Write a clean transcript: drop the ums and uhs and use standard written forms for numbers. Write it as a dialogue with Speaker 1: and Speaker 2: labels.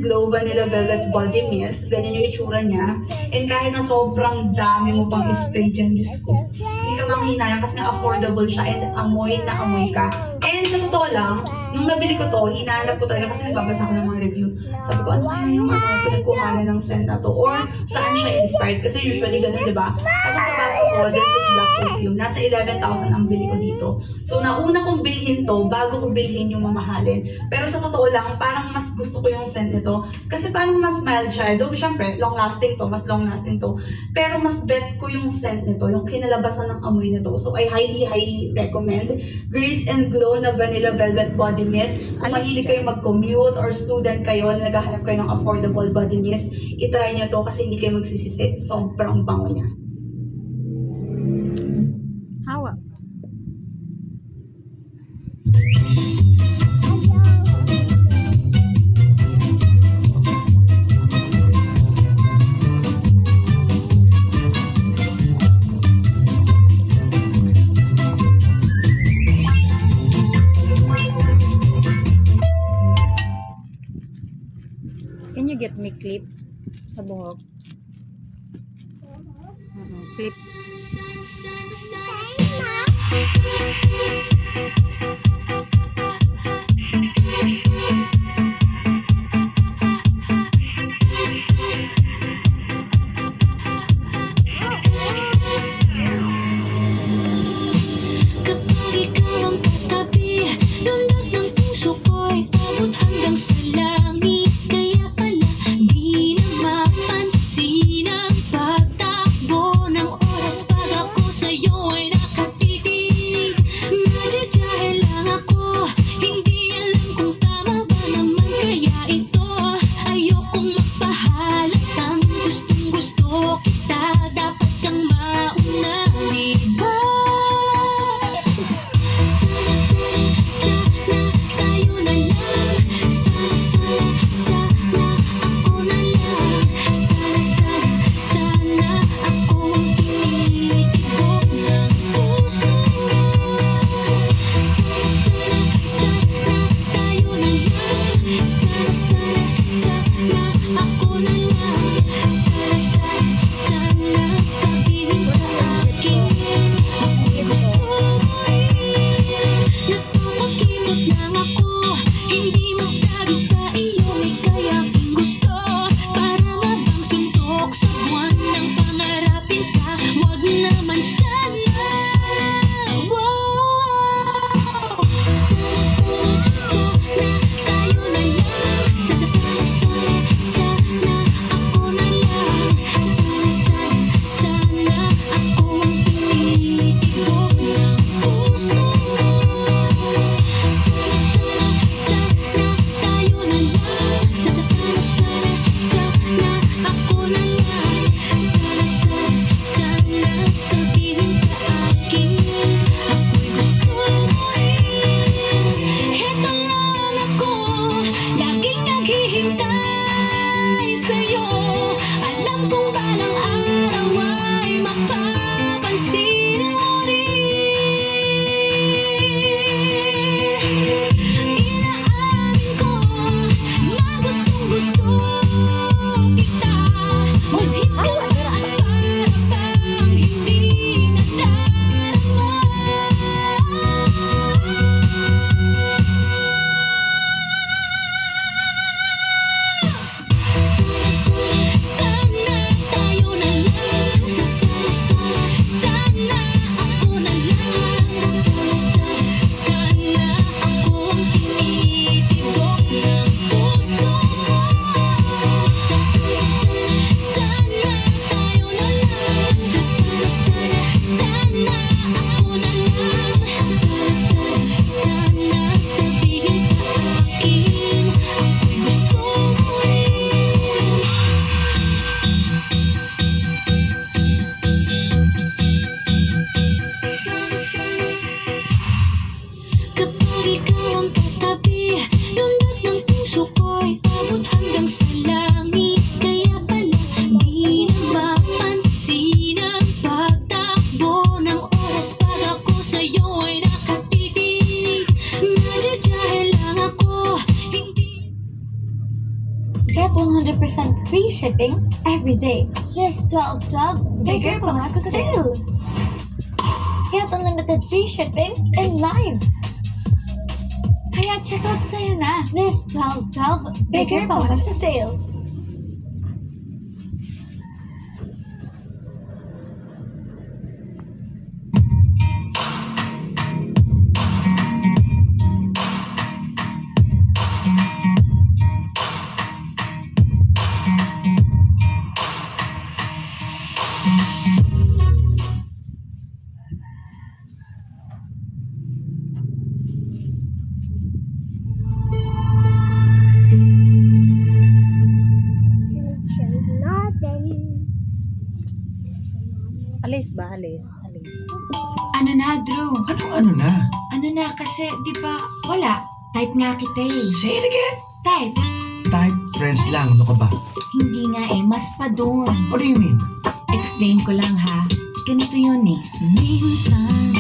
Speaker 1: Glow Vanilla Velvet Body Mist. Ganyan yung itsura niya. And kahit na sobrang dami mo pang spray dyan, Diyos ko, hindi ka manghinayang kasi nga affordable siya and amoy na amoy ka. And sa totoo lang, nung nabili ko to, hinahanap ko talaga kasi nagbabasa ko ng mga review. Sabi ko, ano kaya yung pinagkuhanan ng scent na to? Or saan siya inspired? Kasi usually ganun, di ba? Tapos nabasa ko, this is Black Perfume. Nasa 11,000 ang bili ko dito. So, nauna kong bilhin to bago ko bilhin yung mamahalin. Pero sa totoo lang, parang mas gusto ko yung scent nito. Kasi parang mas mild siya. Though, syempre, long-lasting to. Mas long-lasting to. Pero mas bet ko yung scent nito. Yung kinalabasan ng amoy nito. So, I highly recommend Grace and Glow na Vanilla Velvet Body Mist. Kung mahilig kayo mag-commute or student kayo na naghahanap kayo ng affordable body mist, itry niyo to kasi hindi kayo magsisisi. Sobrang bango niya.
Speaker 2: Hawa. Can you get me clip sa buhok? Clip.
Speaker 3: Kapag ikaw ang katabi, lulad ng puso ko'y abot hanggang sa langit. Kaya pala di na mapansin ang pagtakbo ng oras pag ako sa'yo ay nakatitig. Nadya dahil Get 100% free shipping every day. This 12/12 Bigger Pamasko sale. Get unlimited free shipping in live. Kaya check out sa'yo na. This 12/12 Bigger Pamasko sale.
Speaker 2: Alis ba? Alis. Alis.
Speaker 4: Ano na, Drew?
Speaker 5: Ano na?
Speaker 4: Ano na, kasi, di ba, wala. Type nga kita eh.
Speaker 5: Say it again.
Speaker 4: Type.
Speaker 5: Type friends lang, ano ka ba?
Speaker 4: Hindi nga eh, mas pa doon.
Speaker 5: What do you mean?
Speaker 4: Explain ko lang ha. Ganito yun eh. Minsan,